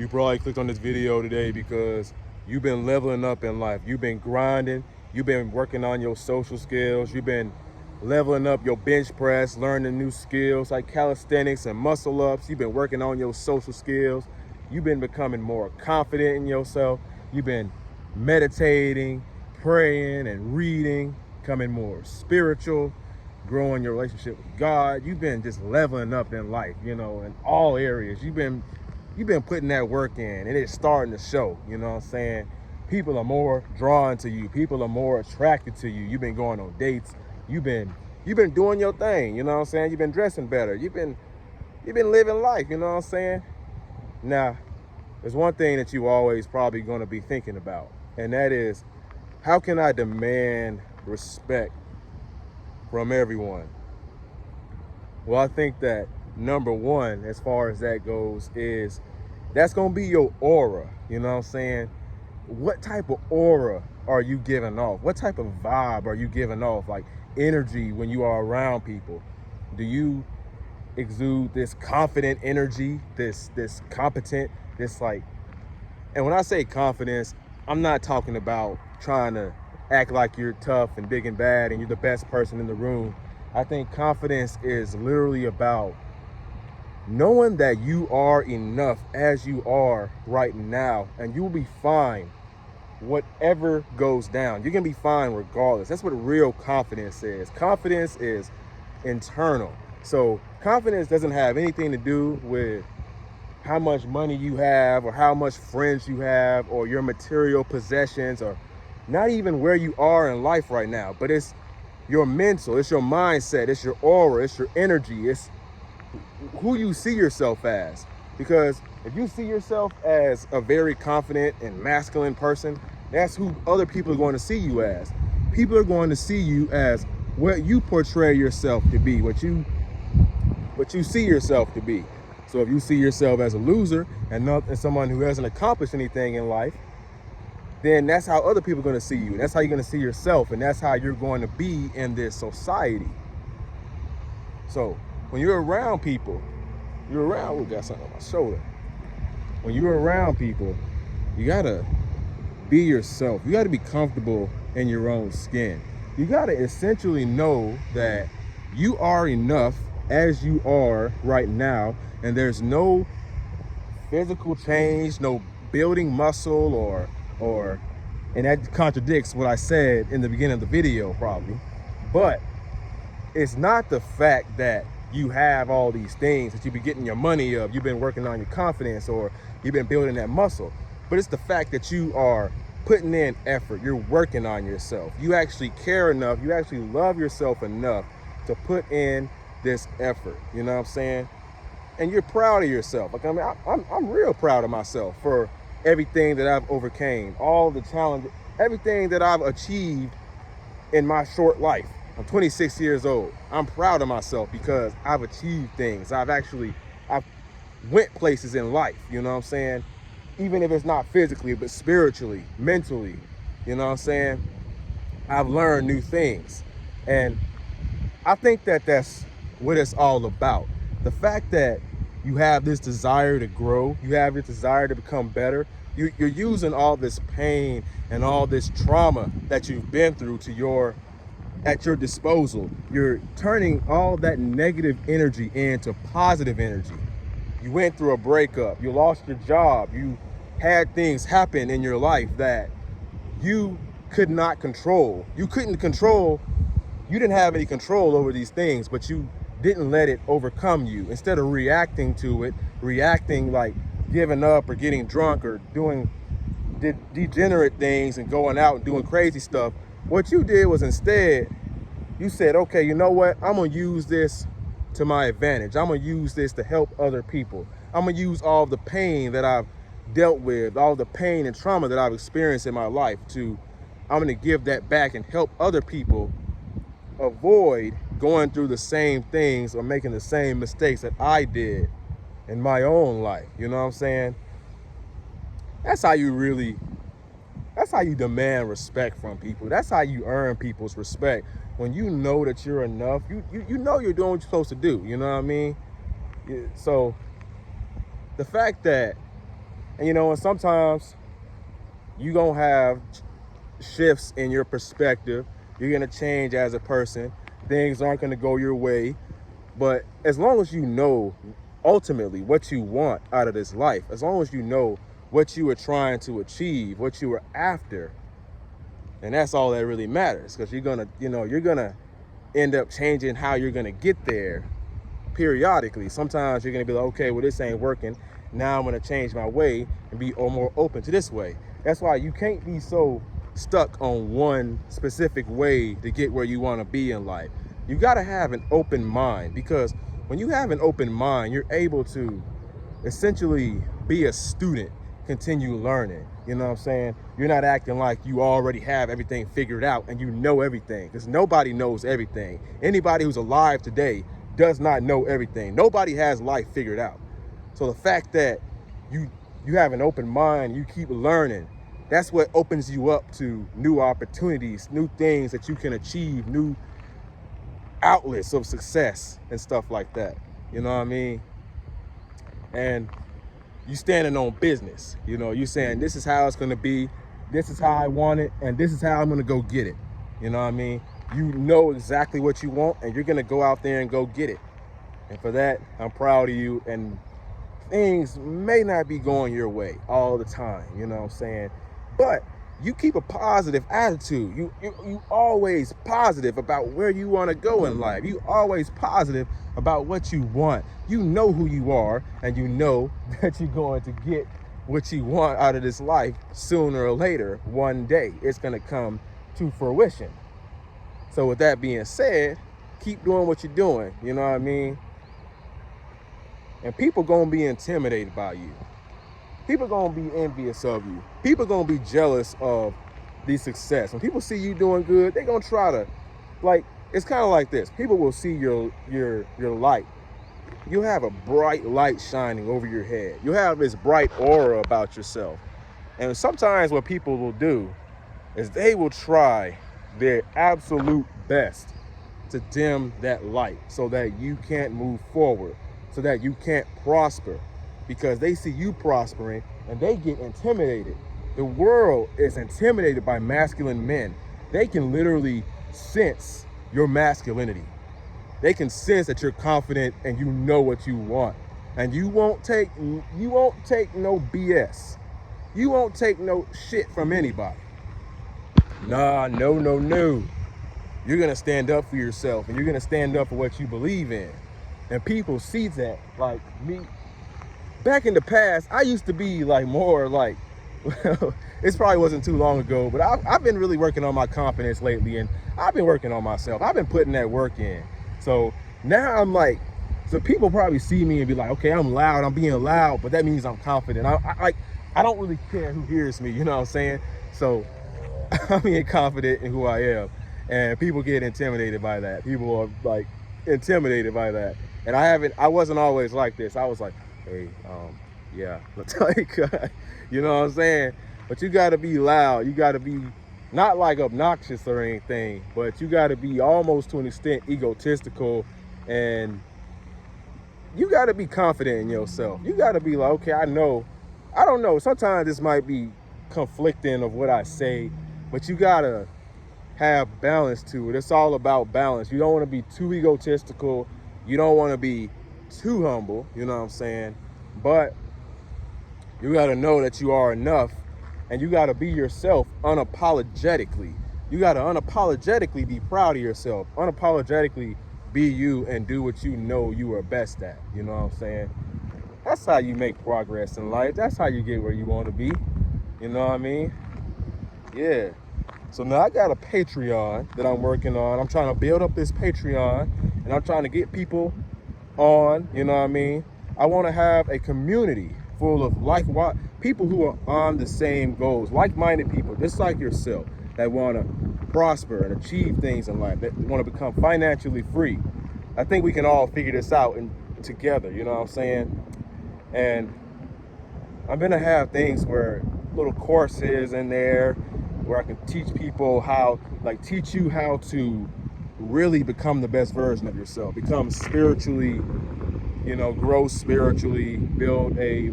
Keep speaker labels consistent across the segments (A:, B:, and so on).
A: You probably clicked on this video today because you've been leveling up in life. You've been grinding. You've been working on your social skills. You've been leveling up your bench press, learning new skills like calisthenics and muscle ups. You've been working on your social skills. You've been becoming more confident in yourself. You've been meditating, praying, and reading, becoming more spiritual, growing your relationship with God. You've been just leveling up in life, in all areas. You've been putting that work in, and it's starting to show. You know what I'm saying? People are more drawn to you. People are more attracted to you. You've been going on dates. You've been doing your thing. You know what I'm saying? You've been dressing better. You've been living life. You know what I'm saying? Now, there's one thing that you always probably going to be thinking about, and that is, how can I demand respect from everyone? Well, I think that number one, as far as that goes, is that's going to be your aura. You know what I'm saying? What type of aura are you giving off? What type of vibe are you giving off? Like energy when you are around people. Do you exude this confident energy, this competent, this like, and when I say confidence, I'm not talking about trying to act like you're tough and big and bad and you're the best person in the room. I think confidence is literally about knowing that you are enough as you are right now, and you will be fine whatever goes down. You're gonna be fine regardless. That's what real confidence is. Confidence is internal. So confidence doesn't have anything to do with how much money you have or how much friends you have or your material possessions, or not even where you are in life right now, but it's your mental, it's your mindset, it's your aura, it's your energy, it's who you see yourself as. Because if you see yourself as a very confident and masculine person, that's who other people are going to see you as. People are going to see you as what you portray yourself to be, what you see yourself to be. So if you see yourself as a loser and not as someone who hasn't accomplished anything in life, then that's how other people are going to see you. That's how you're going to see yourself, and that's how you're going to be in this society. So when you're around people, got something on my shoulder. When you're around people, you gotta be yourself. You gotta be comfortable in your own skin. You gotta essentially know that you are enough as you are right now, and there's no physical change, no building muscle or and that contradicts what I said in the beginning of the video probably. But it's not the fact that you have all these things that you've been getting your money of, you've been working on your confidence, or you've been building that muscle, but it's the fact that you are putting in effort, you're working on yourself, you actually care enough, you actually love yourself enough to put in this effort, you know what I'm saying? And you're proud of yourself. Like, I mean, I'm real proud of myself for everything that I've overcame, all the challenges, everything that I've achieved in my short life. I'm 26 years old. I'm proud of myself because I've achieved things. I've went places in life, you know what I'm saying? Even if it's not physically, but spiritually, mentally, you know what I'm saying? I've learned new things. And I think that that's what it's all about. The fact that you have this desire to grow, you have this desire to become better, you're using all this pain and all this trauma that you've been through at your disposal. You're turning all that negative energy into positive energy. You went through a breakup, you lost your job, you had things happen in your life that you could not control. You didn't have any control over these things, but you didn't let it overcome you. Instead of reacting to it, reacting like giving up or getting drunk or doing degenerate things and going out and doing crazy stuff, what you did was instead, you said, okay, you know what? I'm going to use this to my advantage. I'm going to use this to help other people. I'm going to use all the pain that I've dealt with, all the pain and trauma that I've experienced in my life I'm going to give that back and help other people avoid going through the same things or making the same mistakes that I did in my own life. You know what I'm saying? That's how you demand respect from people. That's how you earn people's respect. When you know that you're enough, you know you're doing what you're supposed to do. You know what I mean? So the fact that And and sometimes you're going to have shifts in your perspective. You're going to change as a person. Things aren't going to go your way. But as long as you know ultimately what you want out of this life, as long as you know what you were trying to achieve, what you were after, and that's all that really matters, because you're gonna end up changing how you're gonna get there periodically. Sometimes you're gonna be like, okay, well, this ain't working. Now I'm gonna change my way and be more open to this way. That's why you can't be so stuck on one specific way to get where you want to be in life. You got to have an open mind, because when you have an open mind, you're able to essentially be a student, continue learning. You know what I'm saying? You're not acting like you already have everything figured out and you know everything, because nobody knows everything. Anybody who's alive today does not know everything. Nobody has life figured out. So the fact that you have an open mind, you keep learning, that's what opens you up to new opportunities, new things that you can achieve, new outlets of success and stuff like that. You know what I mean? And you standing on business. You saying, this is how it's going to be, this is how I want it, and this is how I'm going to go get it. You know what I mean? You know exactly what you want, and you're going to go out there and go get it. And for that, I'm proud of you. And things may not be going your way all the time, you know what I'm saying? But you keep a positive attitude. You always positive about where you want to go in life. You always positive about what you want. You know who you are, and you know that you're going to get what you want out of this life sooner or later. One day it's going to come to fruition. So with that being said, keep doing what you're doing, you know what I mean? And people going to be intimidated by you. People going to be envious of you. People going to be jealous of the success. When people see you doing good, they're going to try to, it's kind of like this. People will see your light. You have a bright light shining over your head. You have this bright aura about yourself. And sometimes what people will do is they will try their absolute best to dim that light so that you can't move forward, so that you can't prosper, because they see you prospering and they get intimidated. The world is intimidated by masculine men. They can literally sense your masculinity. They can sense that you're confident and you know what you want. And you won't take no BS. You won't take no shit from anybody. No. You're gonna stand up for yourself, and you're gonna stand up for what you believe in. And people see that. Like me, back in the past, I used to be more it probably wasn't too long ago, but I've been really working on my confidence lately, and I've been working on myself. I've been putting that work in. So now I'm so people probably see me and be like, okay, I'm loud, I'm being loud, but that means I'm confident. I don't really care who hears me, you know what I'm saying? So I'm being confident in who I am, and people get intimidated by that. People are intimidated by that. And I wasn't always like this. I was like, hey, yeah, you know what I'm saying? But you got to be loud. You got to be not obnoxious or anything, but you got to be almost to an extent egotistical, and you got to be confident in yourself. You got to be like, okay, I don't know. Sometimes this might be conflicting of what I say, but you got to have balance to it. It's all about balance. You don't want to be too egotistical. You don't want to be too humble, you know what I'm saying? But you got to know that you are enough, and you got to be yourself unapologetically. You got to unapologetically be proud of yourself, unapologetically be you and do what you know you are best at, you know what I'm saying? That's how you make progress in life. That's how you get where you want to be, you know what I mean? Yeah. So now I got a Patreon that I'm working on. I'm trying to build up this Patreon, and I'm trying to get people on, you know what I mean? I want to have a community full of people who are on the same goals, like-minded people, just like yourself, that want to prosper and achieve things in life, that want to become financially free. I think we can all figure this out together, you know what I'm saying? And I'm going to have things where little courses in there where I can teach people teach you how to really become the best version of yourself, become spiritually, grow spiritually, build a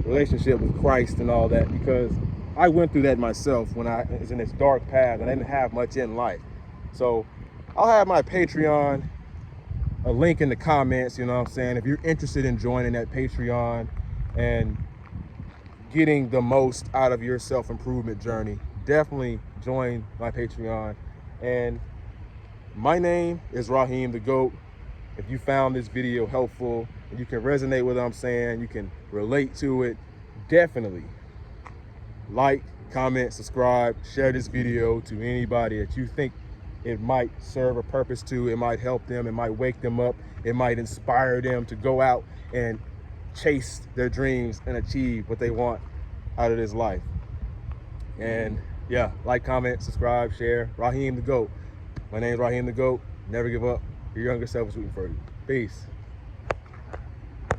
A: relationship with Christ and all that, because I went through that myself when I was in this dark path and I didn't have much in life. So I'll have my Patreon, a link in the comments, you know what I'm saying? If you're interested in joining that Patreon and getting the most out of your self-improvement journey, definitely join my Patreon. And my name is Raheem the GOAT. If you found this video helpful and you can resonate with what I'm saying, you can relate to it, definitely like, comment, subscribe, share this video to anybody that you think it might serve a purpose to. It might help them, it might wake them up, it might inspire them to go out and chase their dreams and achieve what they want out of this life. And yeah, like, comment, subscribe, share. Raheem the GOAT. My name is Raheem the GOAT. Never give up. Your younger self is rooting for you. Peace.